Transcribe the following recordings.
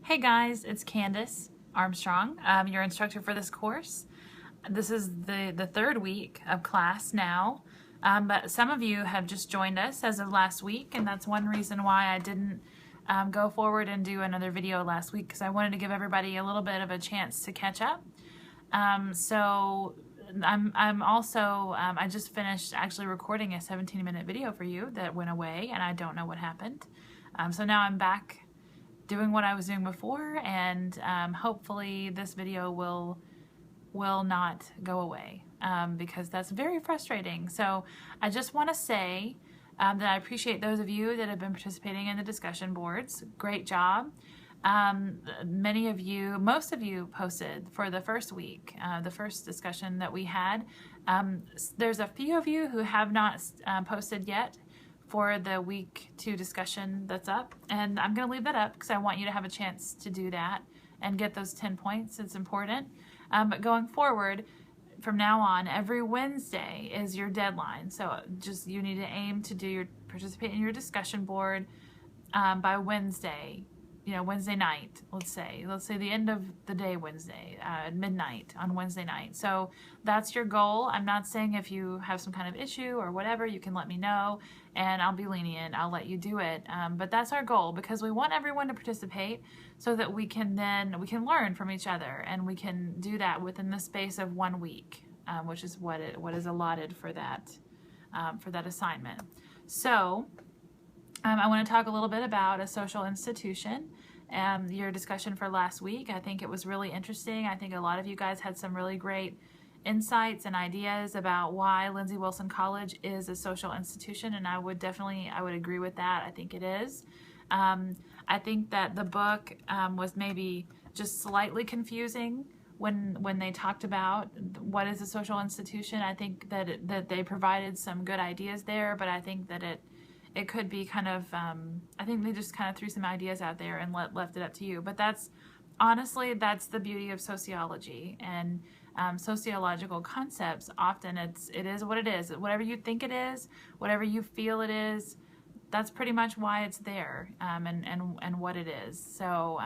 Hey guys, it's Candace Armstrong, your instructor for this course. This is the third week of class now, but some of you have just joined us as of last week, and that's one reason why I didn't go forward and do another video last week, because I wanted to give everybody a little bit of a chance to catch up. I'm also, I just finished actually recording a 17-minute video for you that went away, and I don't know what happened. So now I'm back doing what I was doing before, and hopefully this video will not go away, because that's very frustrating. So I just want to say that I appreciate those of you that have been participating in the discussion boards. Great job. Many of you, most of you posted for the first week, the first discussion that we had. There's a few of you who have not posted yet for the week 2 discussion that's up, and I'm going to leave that up because I want you to have a chance to do that and get those 10 points. It's important. But going forward, from now on, every Wednesday is your deadline. So just you need to aim to participate in your discussion board by Wednesday. Wednesday night, let's say the end of the day, Wednesday, midnight on Wednesday night. So that's your goal. I'm not saying if you have some kind of issue or whatever, you can let me know and I'll be lenient. I'll let you do it. But that's our goal, because we want everyone to participate so that we can learn from each other, and we can do that within the space of 1 week, which is what is allotted for that assignment. So I want to talk a little bit about a social institution. Your discussion for last week, I think it was really interesting. I think a lot of you guys had some really great insights and ideas about why Lindsey Wilson College is a social institution, and I would agree with that. I think it is. I think that the book was maybe just slightly confusing when they talked about what is a social institution. I think that they provided some good ideas there, but I think that it could be kind of, I think they just kind of threw some ideas out there and left it up to you. But honestly, that's the beauty of sociology and sociological concepts. Often it is what it is. Whatever you think it is, whatever you feel it is, that's pretty much why it's there, and what it is. So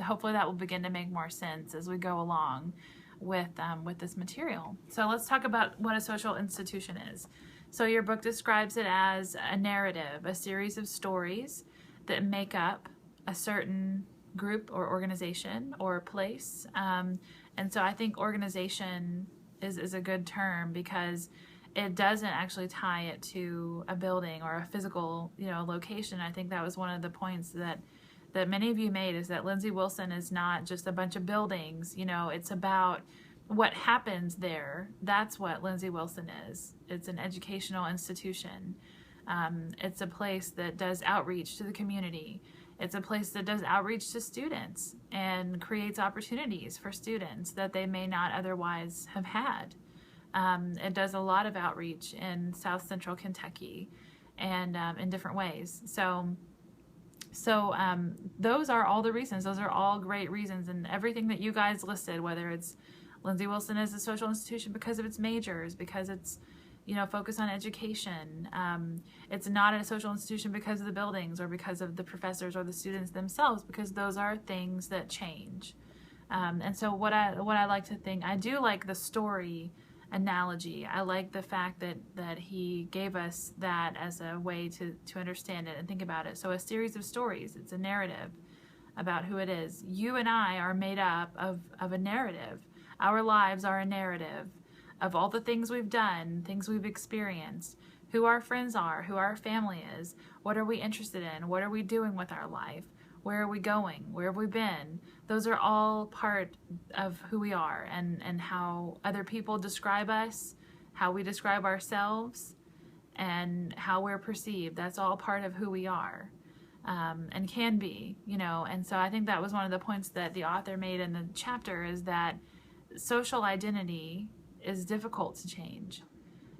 hopefully that will begin to make more sense as we go along with this material. So let's talk about what a social institution is. So your book describes it as a narrative, a series of stories that make up a certain group or organization or place. And so I think organization is a good term, because it doesn't actually tie it to a building or a physical, location. I think that was one of the points that many of you made, is that Lindsey Wilson is not just a bunch of buildings. It's about what happens there. That's what Lindsey Wilson is. It's an educational institution. It's a place that does outreach to the community. It's a place that does outreach to students and creates opportunities for students that they may not otherwise have had. It does a lot of outreach in South Central Kentucky and in different ways. So those are all the reasons. Those are all great reasons, and everything that you guys listed, whether it's Lindsey Wilson is a social institution because of its majors, because it's, focused on education. It's not a social institution because of the buildings or because of the professors or the students themselves, because those are things that change. And so what I like to think, I do like the story analogy. I like the fact that he gave us that as a way to understand it and think about it. So a series of stories, it's a narrative about who it is. You and I are made up of a narrative. Our lives are a narrative of all the things we've done, things we've experienced, who our friends are, who our family is, what are we interested in, what are we doing with our life, where are we going, where have we been. Those are all part of who we are, and how other people describe us, how we describe ourselves, and how we're perceived. That's all part of who we are. And can be, and so I think that was one of the points that the author made in the chapter, is that social identity is difficult to change.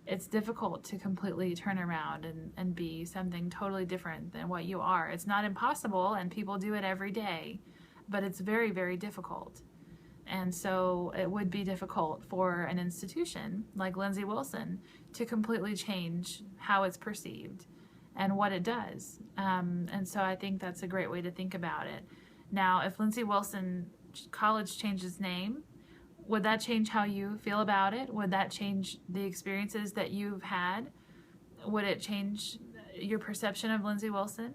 It's difficult to completely turn around and be something totally different than what you are. It's not impossible, and people do it every day, but it's very, very difficult. And so it would be difficult for an institution like Lindsey Wilson to completely change how it's perceived and what it does. And so I think that's a great way to think about it. Now, if Lindsay Wilson College changed its name, would that change how you feel about it? Would that change the experiences that you've had? Would it change your perception of Lindsay Wilson?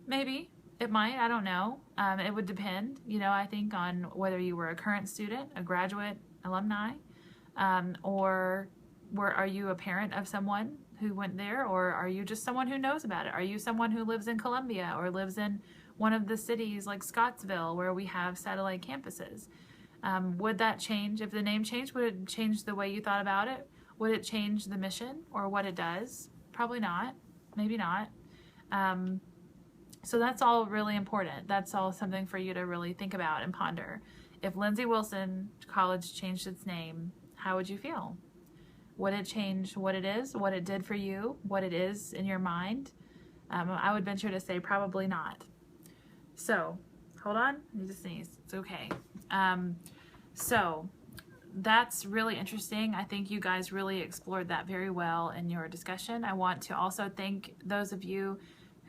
Maybe. It might. I don't know. It would depend, I think, on whether you were a current student, a graduate, alumni, or are you a parent of someone who went there, or are you just someone who knows about it? Are you someone who lives in Columbia or lives in one of the cities like Scottsville where we have satellite campuses? Would that change? If the name changed, would it change the way you thought about it? Would it change the mission or what it does? Probably not. Maybe not. So that's all really important. That's all something for you to really think about and ponder. If Lindsay Wilson College changed its name, how would you feel? Would it change what it is, what it did for you, what it is in your mind? I would venture to say probably not. So, hold on, I need to sneeze. It's okay. So, that's really interesting. I think you guys really explored that very well in your discussion. I want to also thank those of you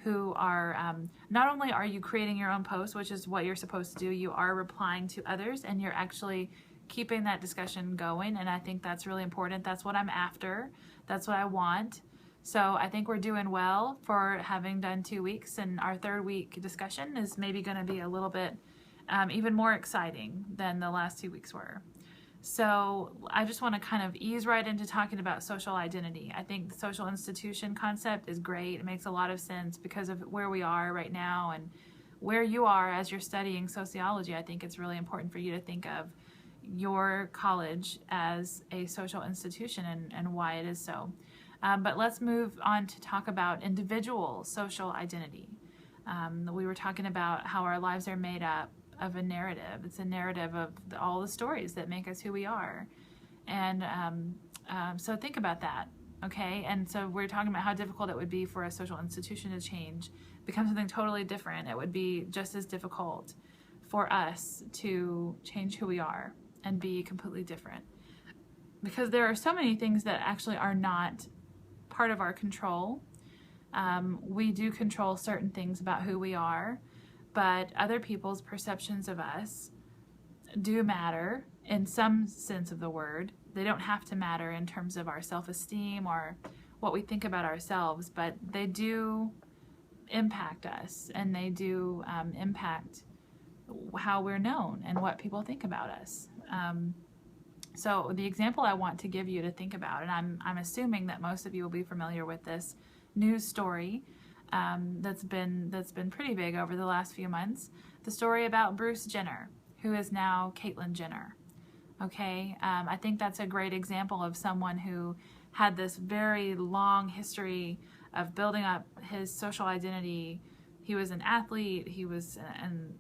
who are, not only are you creating your own posts, which is what you're supposed to do, you are replying to others and you're actually keeping that discussion going, and I think that's really important. That's what I'm after. That's what I want. So I think we're doing well for having done 2 weeks, and our third week discussion is maybe going to be a little bit even more exciting than the last 2 weeks were. So I just want to kind of ease right into talking about social identity. I think the social institution concept is great. It makes a lot of sense because of where we are right now and where you are as you're studying sociology. I think it's really important for you to think of your college as a social institution and why it is so. But let's move on to talk about individual social identity. We were talking about how our lives are made up of a narrative. It's a narrative of all the stories that make us who we are. And so think about that, okay? And so we're talking about how difficult it would be for a social institution to change, become something totally different. It would be just as difficult for us to change who we are and be completely different. Because there are so many things that actually are not part of our control. We do control certain things about who we are, but other people's perceptions of us do matter in some sense of the word. They don't have to matter in terms of our self-esteem or what we think about ourselves, but they do impact us, and they do impact how we're known and what people think about us. So the example I want to give you to think about, and I'm assuming that most of you will be familiar with this news story that's been pretty big over the last few months, the story about Bruce Jenner, who is now Caitlyn Jenner. Okay, I think that's a great example of someone who had this very long history of building up his social identity. He was an athlete. He was an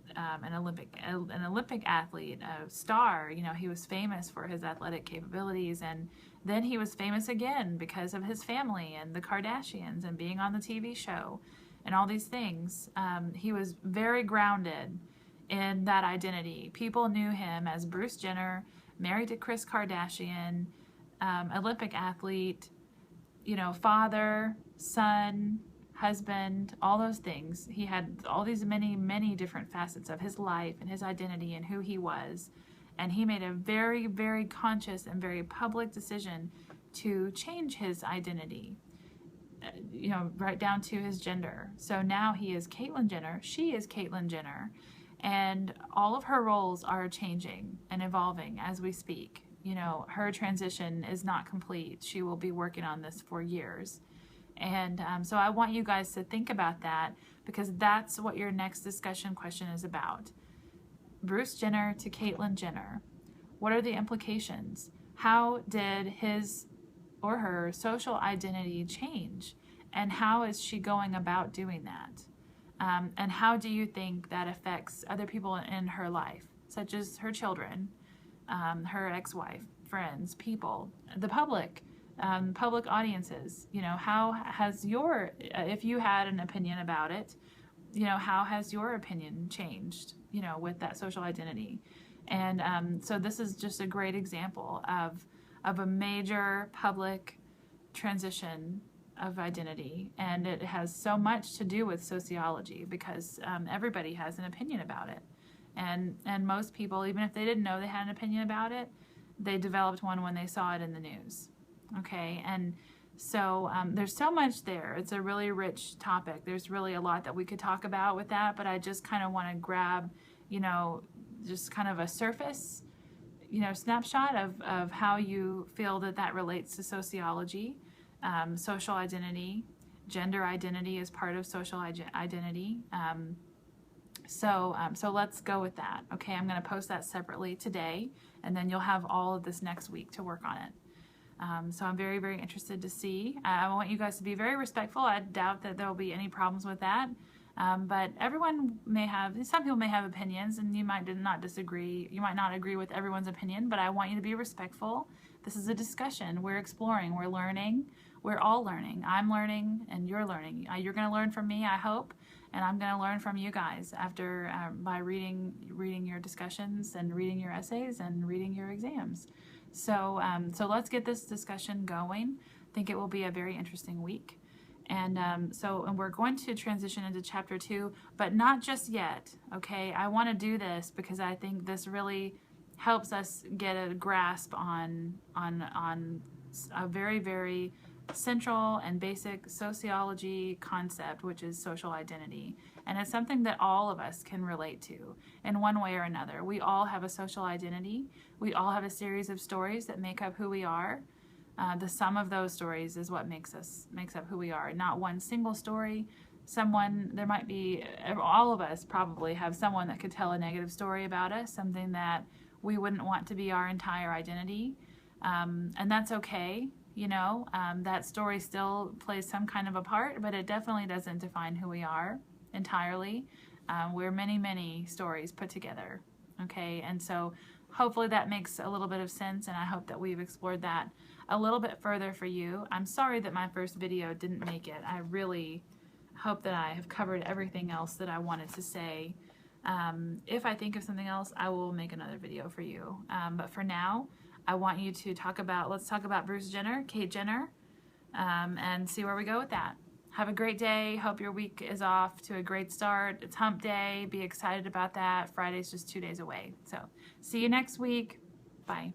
Olympic athlete, a star. He was famous for his athletic capabilities, and then he was famous again because of his family and the Kardashians and being on the TV show and all these things. He was very grounded in that identity. People knew him as Bruce Jenner, married to Kris Kardashian, Olympic athlete, father, son, husband, all those things. He had all these many different facets of his life and his identity and who he was. And he made a very, very conscious and very public decision to change his identity, right down to his gender. So now he is Caitlyn Jenner. She is Caitlyn Jenner. And all of her roles are changing and evolving as we speak. Her transition is not complete. She will be working on this for years. And so I want you guys to think about that, because that's what your next discussion question is about. Bruce Jenner to Caitlyn Jenner. What are the implications? How did his or her social identity change? And how is she going about doing that? And how do you think that affects other people in her life, such as her children, her ex-wife, friends, people, the public audiences? How has if you had an opinion about it, how has your opinion changed, with that social identity? And so this is just a great example of a major public transition of identity, and it has so much to do with sociology, because everybody has an opinion about it. And most people, even if they didn't know they had an opinion about it, they developed one when they saw it in the news. Okay, and so there's so much there. It's a really rich topic. There's really a lot that we could talk about with that, but I just kind of want to grab, just kind of a surface, snapshot of how you feel that relates to sociology, social identity, gender identity is part of social identity. So let's go with that. Okay, I'm going to post that separately today, and then you'll have all of this next week to work on it. So I'm very, very interested to see. I want you guys to be very respectful. I doubt that there will be any problems with that. But some people may have opinions, and you might not disagree. You might not agree with everyone's opinion, but I want you to be respectful. This is a discussion. We're exploring. We're learning. We're all learning. I'm learning, and you're learning. You're going to learn from me, I hope, and I'm going to learn from you guys by reading your discussions and reading your essays and reading your exams. So let's get this discussion going. I think it will be a very interesting week. And we're going to transition into chapter 2, but not just yet, okay? I want to do this because I think this really helps us get a grasp on a very, very central and basic sociology concept, which is social identity. And it's something that all of us can relate to in one way or another. We all have a social identity. We all have a series of stories that make up who we are. The sum of those stories is what makes up who we are. Not one single story. All of us probably have someone that could tell a negative story about us, something that we wouldn't want to be our entire identity. And that's okay. That story still plays some kind of a part, but it definitely doesn't define who we are entirely. We're many, many stories put together. Okay, and so hopefully that makes a little bit of sense, and I hope that we've explored that a little bit further for you. I'm sorry that my first video didn't make it. I really hope that I have covered everything else that I wanted to say. If I think of something else, I will make another video for you. But for now, I want you to let's talk about Bruce Jenner, Kate Jenner, and see where we go with that. Have a great day. Hope your week is off to a great start. It's hump day. Be excited about that. Friday's just 2 days away. So see you next week. Bye.